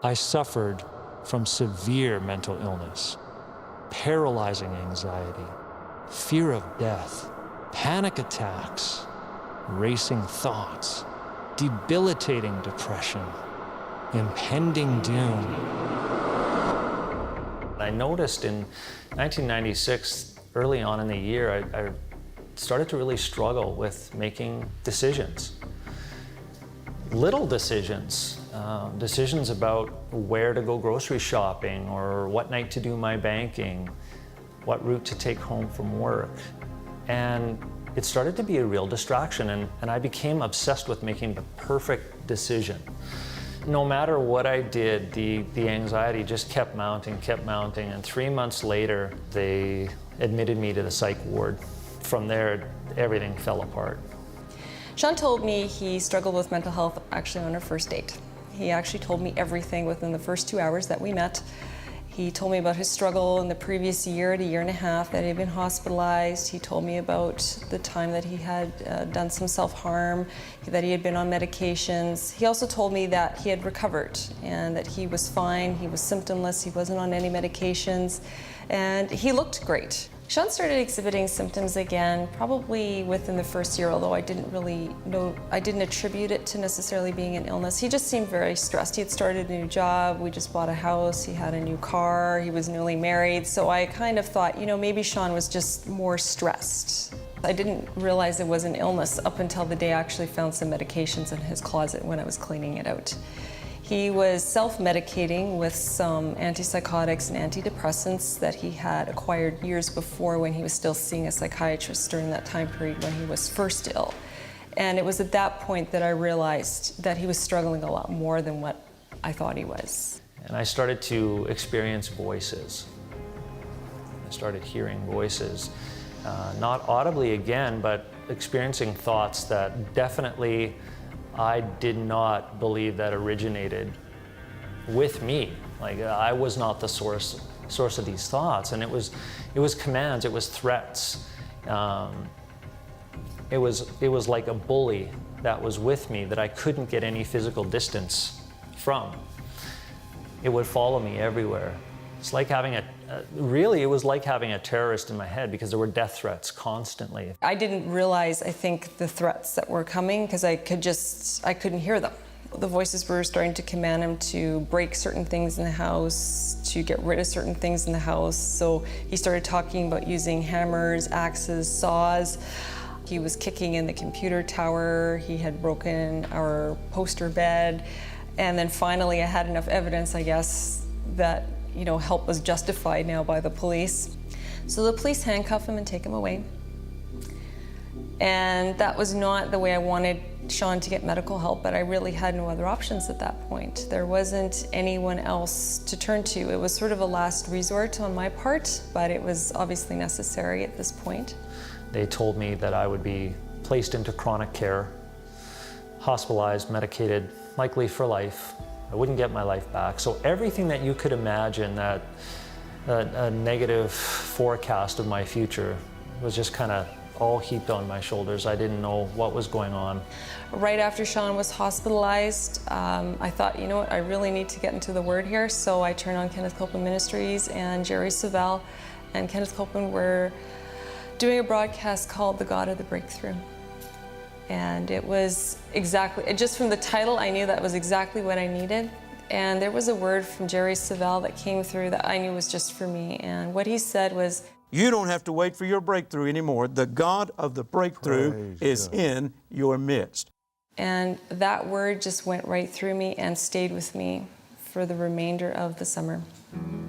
I suffered from severe mental illness, paralyzing anxiety, fear of death, panic attacks, racing thoughts, debilitating depression, impending doom. I noticed in 1996, early on in the year, I started to really struggle with making decisions. Little decisions, decisions about where to go grocery shopping or what night to do my banking, what route to take home from work. And it started to be a real distraction, and I became obsessed with making the perfect decision. No matter what I did, the anxiety just kept mounting, and 3 months later, they admitted me to the psych ward. From there, everything fell apart. Sean told me he struggled with mental health actually on our first date. He actually told me everything within the first 2 hours that we met. He told me about his struggle in the previous year to year and a half, that he had been hospitalized. He told me about the time that he had done some self-harm, that he had been on medications. He also told me that he had recovered and that he was fine, he was symptomless, he wasn't on any medications, and he looked great. Sean started exhibiting symptoms again probably within the first year, although I didn't really know, I didn't attribute it to necessarily being an illness. He just seemed very stressed. He had started a new job, we just bought a house, he had a new car, he was newly married, so I kind of thought, you know, maybe Sean was just more stressed. I didn't realize it was an illness up until the day I actually found some medications in his closet when I was cleaning it out. He was self-medicating with some antipsychotics and antidepressants that he had acquired years before when he was still seeing a psychiatrist during that time period when he was first ill. And it was at that point that I realized that he was struggling a lot more than what I thought he was. And I started to experience voices. I started hearing voices, not audibly again, but experiencing thoughts that definitely I did not believe that originated with me. Like, I was not the source of these thoughts, and it was commands, it was threats. It was like a bully that was with me that I couldn't get any physical distance from. It would follow me everywhere. It's like having really, it was like having a terrorist in my head because there were death threats constantly. I didn't realize, I think, the threats that were coming because I couldn't hear them. The voices were starting to command him to break certain things in the house, to get rid of certain things in the house. So he started talking about using hammers, axes, saws. He was kicking in the computer tower. He had broken our poster bed. And then finally I had enough evidence, I guess, that help was justified now by the police. So the police handcuff him and take him away. And that was not the way I wanted Sean to get medical help, but I really had no other options at that point. There wasn't anyone else to turn to. It was sort of a last resort on my part, but it was obviously necessary at this point. They told me that I would be placed into chronic care, hospitalized, medicated, likely for life. I wouldn't get my life back. So everything that you could imagine, that a negative forecast of my future, was just kind of all heaped on my shoulders. I didn't know what was going on. Right after Sean was hospitalized, I thought, you know what, I really need to get into the Word here. So I turned on Kenneth Copeland Ministries and Jerry Savelle, and Kenneth Copeland were doing a broadcast called The God of the Breakthrough. And it was exactly, just from the title, I knew that was exactly what I needed. And there was a word from Jerry Savelle that came through that I knew was just for me. And what he said was, you don't have to wait for your breakthrough anymore. The God of the breakthrough is in your midst. And that word just went right through me and stayed with me for the remainder of the summer.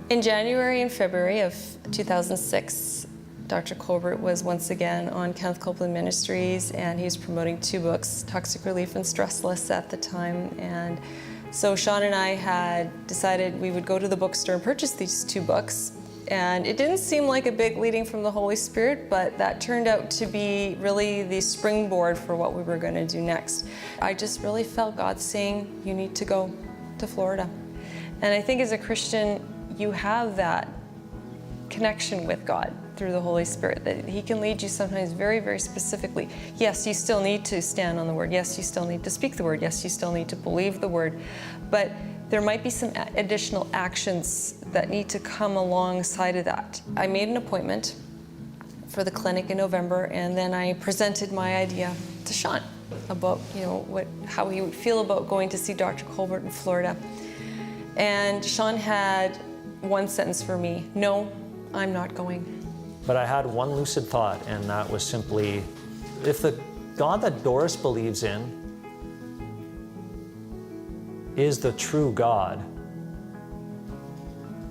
In January and February of 2006, Dr. Colbert was once again on Kenneth Copeland Ministries, and he was promoting 2 books, Toxic Relief and Stressless at the time. And so Sean and I had decided we would go to the bookstore and purchase these 2 books. And it didn't seem like a big leading from the Holy Spirit, but that turned out to be really the springboard for what we were going to do next. I just really felt God saying, you need to go to Florida. And I think as a Christian, you have that connection with God through the Holy Spirit, that He can lead you sometimes very, very specifically. Yes, you still need to stand on the Word. Yes, you still need to speak the Word. Yes, you still need to believe the Word. But there might be some additional actions that need to come alongside of that. I made an appointment for the clinic in November, and then I presented my idea to Sean about, how he would feel about going to see Dr. Colbert in Florida. And Sean had one sentence for me: no, I'm not going. But I had one lucid thought, and that was simply, if the God that Doris believes in is the true God,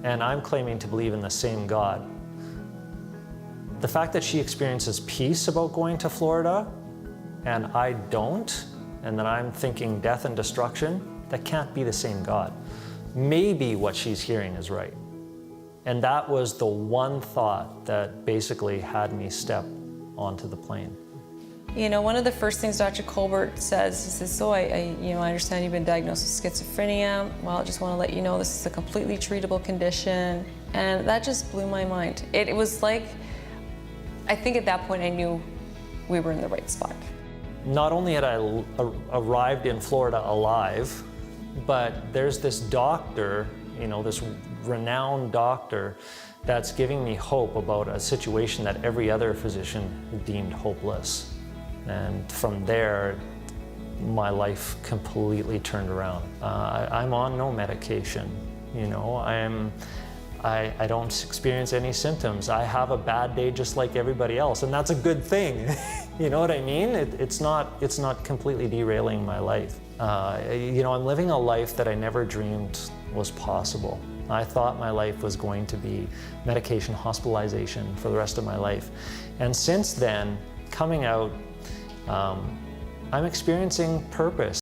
and I'm claiming to believe in the same God, the fact that she experiences peace about going to Florida and I don't, and that I'm thinking death and destruction, that can't be the same God. Maybe what she's hearing is right. And that was the one thought that basically had me step onto the plane. One of the first things Dr. Colbert says, he says, so I understand you've been diagnosed with schizophrenia. Well, I just want to let you know this is a completely treatable condition. And that just blew my mind. It was like, I think at that point I knew we were in the right spot. Not only had I arrived in Florida alive, but there's this doctor, this renowned doctor, that's giving me hope about a situation that every other physician deemed hopeless. And from there, my life completely turned around. I'm on no medication, I don't experience any symptoms. I have a bad day just like everybody else, and that's a good thing. You know what I mean? It's not completely derailing my life. I'm living a life that I never dreamed was possible. I thought my life was going to be medication, hospitalization for the rest of my life. And since then, coming out, I'm experiencing purpose.